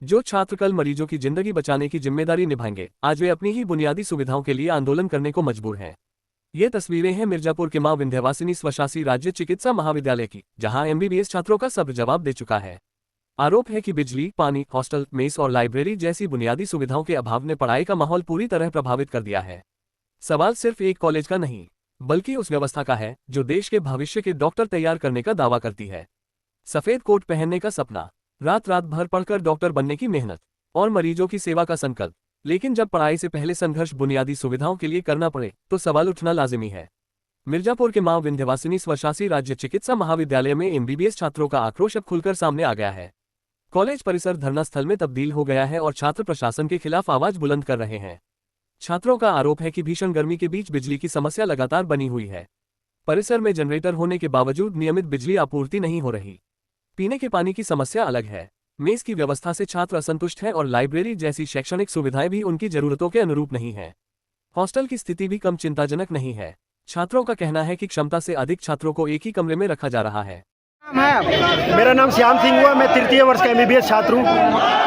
जो छात्र कल मरीजों की जिंदगी बचाने की जिम्मेदारी निभाएंगे, आज वे अपनी ही बुनियादी सुविधाओं के लिए आंदोलन करने को मजबूर हैं। ये तस्वीरें हैं मिर्जापुर के मां विंध्यवासिनी स्वशासी राज्य चिकित्सा महाविद्यालय की, जहां एमबीबीएस छात्रों का सब्र जवाब दे चुका है। आरोप है कि बिजली, पानी, हॉस्टल, मेस और लाइब्रेरी जैसी बुनियादी सुविधाओं के अभाव ने पढ़ाई का माहौल पूरी तरह प्रभावित कर दिया है। सवाल सिर्फ एक कॉलेज का नहीं, बल्कि उस व्यवस्था का है जो देश के भविष्य के डॉक्टर तैयार करने का दावा करती है। सफेद कोट पहनने का सपना, रात रात भर पढ़कर डॉक्टर बनने की मेहनत और मरीजों की सेवा का संकल्प। लेकिन जब पढ़ाई से पहले संघर्ष बुनियादी सुविधाओं के लिए करना पड़े तो सवाल उठना लाजिमी है। मिर्जापुर के मां विंध्यवासिनी स्वशासी राज्य चिकित्सा महाविद्यालय में एमबीबीएस छात्रों का आक्रोश अब खुलकर सामने आ गया है। कॉलेज परिसर धरना स्थल में तब्दील हो गया है और छात्र प्रशासन के खिलाफ आवाज बुलंद कर रहे हैं। छात्रों का आरोप है कि भीषण गर्मी के बीच बिजली की समस्या लगातार बनी हुई है। परिसर में जनरेटर होने के बावजूद नियमित बिजली आपूर्ति नहीं हो रही। पीने के पानी की समस्या अलग है। मेस की व्यवस्था से छात्र असंतुष्ट हैं और लाइब्रेरी जैसी शैक्षणिक सुविधाएं भी उनकी जरूरतों के अनुरूप नहीं है। हॉस्टल की स्थिति भी कम चिंताजनक नहीं है। छात्रों का कहना है कि क्षमता से अधिक छात्रों को एक ही कमरे में रखा जा रहा है। मेरा नाम श्याम सिंह हुआ, मैं तृतीय वर्ष का एमबीबीएस छात्र हूँ।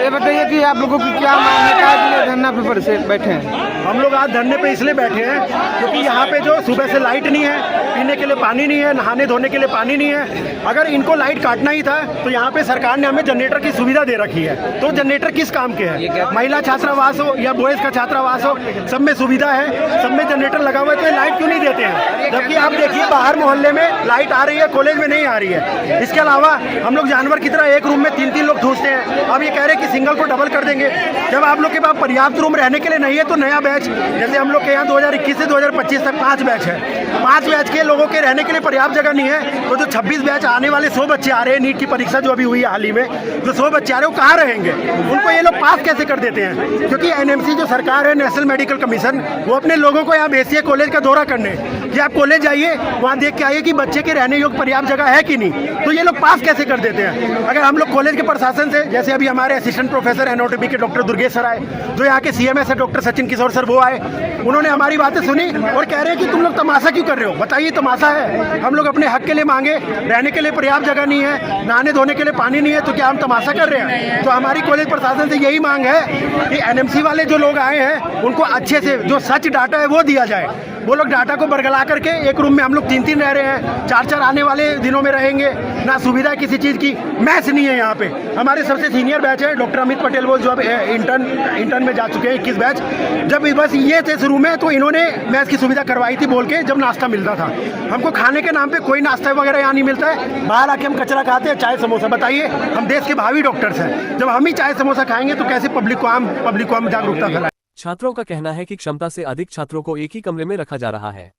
ये बताइए कि आप लोगों की क्या मान्यता है कि धरना पे से बैठे हैं? हम लोग आज धरने पे इसलिए बैठे हैं क्योंकि यहाँ पे जो सुबह से लाइट नहीं है, पीने के लिए पानी नहीं है, नहाने धोने के लिए पानी नहीं है। अगर इनको लाइट काटना ही था तो यहाँ पे सरकार ने हमें जनरेटर की सुविधा दे रखी है। तो जनरेटर किस काम के है? महिला छात्रावास हो या बॉयज का छात्रावास हो, सब में सुविधा है, सब में जनरेटर लगा हुआ है, तो लाइट क्यों नहीं देते हैं? जबकि आप देखिए बाहर मोहल्ले में लाइट आ रही है, कॉलेज में नहीं आ रही है। इसके अलावा हम लोग जानवर की तरह एक रूम में 3-3 लोग ठूसते हैं। अब ये कह रहे हैं कि सिंगल को डबल कर देंगे। जब आप लोग के पास पर्याप्त रूम रहने के लिए नहीं है तो नया बैच, जैसे हम लोग के यहाँ 2021 से 2025 तक 5 बैच है, 5 बैच के लोगों के रहने के लिए पर्याप्त जगह नहीं है। तो जो 26 बैच आने वाले 100 बच्चे आ रहे हैं, नीट की परीक्षा जो अभी हुई है हाल ही में, जो 100 बच्चे आ रहे हैं वो कहाँ रहेंगे? उनको ये लोग पास कैसे कर देते हैं? क्योंकि एनएमसी जो सरकार है, नेशनल मेडिकल कमीशन, वो अपने लोगों को यहाँ भेजती है कॉलेज का दौरा करने कि आप कॉलेज जाइए, वहाँ देख के आइए कि बच्चे के रहने योग्य पर्याप्त जगह है कि नहीं। तो ये लोग पास कैसे कर देते हैं? अगर हम लोग कॉलेज के प्रशासन से, जैसे अभी हमारे असिस्टेंट प्रोफेसर एनाटॉमी के डॉक्टर दुर्गेश सर आए, जो यहाँ के सीएमएस है डॉक्टर सचिन किशोर सर, वो आए, उन्होंने हमारी बातें सुनी और कह रहे हैं कि तुम लोग तमाशा क्यों कर रहे हो? बताइए, तमाशा है? हम लोग अपने हक के लिए मांगे, रहने के लिए पर्याप्त जगह नहीं है, नहाने धोने के लिए पानी नहीं है, तो क्या हम तमाशा कर रहे हैं? तो हमारी कॉलेज प्रशासन से यही मांग है कि एनएमसी वाले जो लोग आए हैं उनको अच्छे से जो सच डाटा है वो दिया जाए। वो लोग डाटा को बरगला करके एक रूम में हम लोग 3-3 रह रहे हैं, 4-4 आने वाले दिनों में रहेंगे, ना सुविधा किसी चीज़ की। मैथ्स नहीं है यहाँ पे। हमारे सबसे सीनियर बैच है डॉक्टर अमित पटेल, वो जो अब इंटर्न में जा चुके हैं, 21 बैच। जब बस ये थे शुरू में तो इन्होंने मैथ्स की सुविधा करवाई थी बोल के, जब नाश्ता मिलता था। हमको खाने के नाम पे कोई नाश्ता वगैरह यहाँ नहीं मिलता है। बाहर आके हम कचरा खाते हैं, चाय समोसा। बताइए, हम देश के भावी डॉक्टर्स हैं, जब हम ही चाय समोसा खाएंगे तो कैसे पब्लिक को हम जागरूकता फैलाएं? छात्रों का कहना है कि क्षमता से अधिक छात्रों को एक ही कमरे में रखा जा रहा है।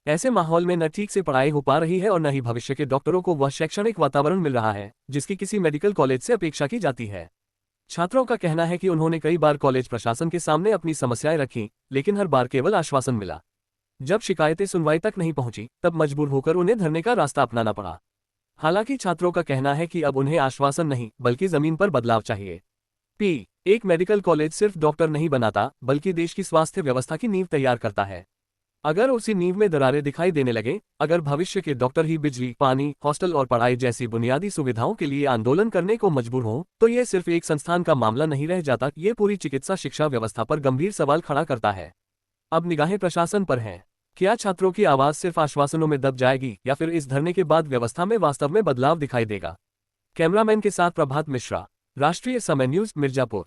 ऐसे माहौल में न ठीक से पढ़ाई हो पा रही है और न ही भविष्य के डॉक्टरों को वह शैक्षणिक वातावरण मिल रहा है जिसकी किसी मेडिकल कॉलेज से अपेक्षा की जाती है। छात्रों का कहना है कि उन्होंने कई बार कॉलेज प्रशासन के सामने अपनी समस्याएं रखी, लेकिन हर बार केवल आश्वासन मिला। जब शिकायतें सुनवाई तक नहीं पहुंची तब मजबूर होकर उन्हें धरने का रास्ता अपनाना पड़ा। हालांकि छात्रों का कहना है कि अब उन्हें आश्वासन नहीं बल्कि जमीन पर बदलाव चाहिए। एक मेडिकल कॉलेज सिर्फ डॉक्टर नहीं बनाता बल्कि देश की स्वास्थ्य व्यवस्था की नींव तैयार करता है। अगर उसी नींव में दरारें दिखाई देने लगे, अगर भविष्य के डॉक्टर ही बिजली, पानी, हॉस्टल और पढ़ाई जैसी बुनियादी सुविधाओं के लिए आंदोलन करने को मजबूर हों, तो ये सिर्फ एक संस्थान का मामला नहीं रह जाता, ये पूरी चिकित्सा शिक्षा व्यवस्था पर गंभीर सवाल खड़ा करता है। अब निगाहें प्रशासन पर हैं। क्या छात्रों की आवाज सिर्फ आश्वासनों में दब जाएगी या फिर इस धरने के बाद व्यवस्था में वास्तव में बदलाव दिखाई देगा? कैमरामैन के साथ प्रभात मिश्रा, राष्ट्रीय समय न्यूज, मिर्जापुर।